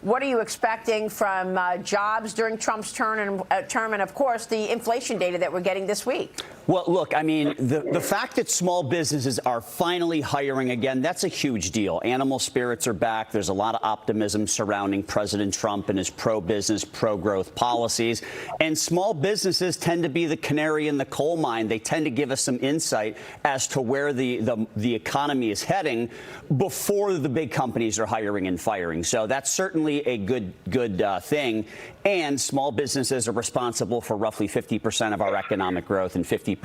What are you expecting from jobs during Trump's term, and of course, the inflation data that we're getting this week? Well, look, I mean, the fact that small businesses are finally hiring again, that's a huge deal. Animal spirits are back. There's a lot of optimism surrounding President Trump and his pro-business, pro-growth policies. And small businesses tend to be the canary in the coal mine. They tend to give us some insight as to where the economy is heading before the big companies are hiring and firing. So that's certainly a good thing. And small businesses are responsible for roughly 50% of our economic growth and 50%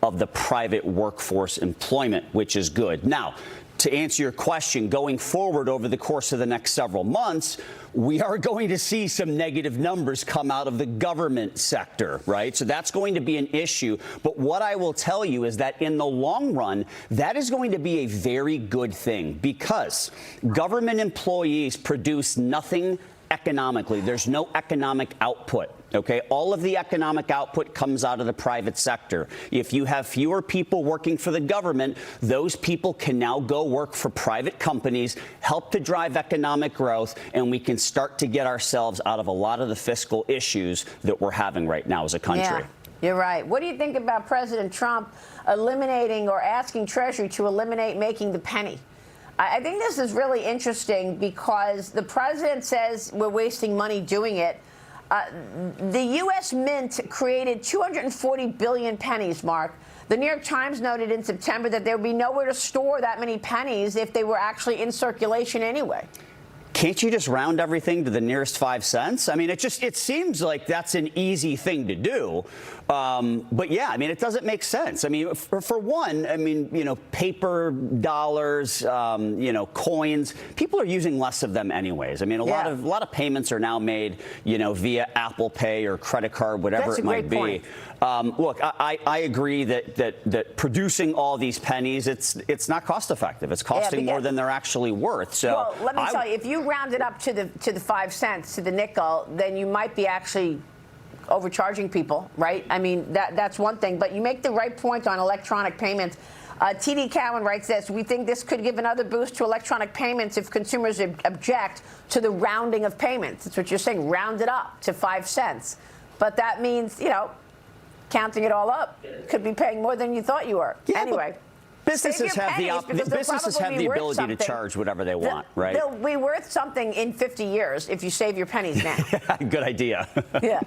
of the private workforce employment, which is good. Now, to answer your question, going forward over the course of the next several months, we are going to see some negative numbers come out of the government sector, right? So that's going to be an issue. But what I will tell you is that in the long run, that is going to be a very good thing because government employees produce nothing economically. There's no economic output. OK, all of the economic output comes out of the private sector. If you have fewer people working for the government, those people can now go work for private companies, help to drive economic growth, and we can start to get ourselves out of a lot of the fiscal issues that we're having right now as a country. Yeah, you're right. What do you think about President Trump eliminating or asking Treasury to eliminate making the penny? I think this is really interesting because the president says we're wasting money doing it. The U.S. Mint created 240 billion pennies, Mark. The New York Times noted in September that there would be nowhere to store that many pennies if they were actually in circulation anyway. Can't you just round everything to the nearest 5 cents? I mean, it seems like that's an easy thing to do. But yeah, I mean, it doesn't make sense. I mean, for one, I mean, you know, paper dollars, you know, coins, people are using less of them anyways. I mean, a lot of payments are now made, you know, via Apple Pay or credit card, whatever it might be. Look, I agree that producing all these pennies, it's not cost effective. It's costing more than they're actually worth. So well, let me tell you, if you round it up to the 5 cents, to the nickel, then you might be actually overcharging people, right? I mean, that's one thing. But you make the right point on electronic payments. TD Cowen writes this: we think this could give another boost to electronic payments if consumers object to the rounding of payments. That's what you're saying, round it up to 5 cents. But that means, you know, counting it all up, could be paying more than you thought you were. Yeah, anyway. Businesses have the ability to charge whatever they want, right? They'll be worth something in 50 years if you save your pennies now. Good idea. Yeah.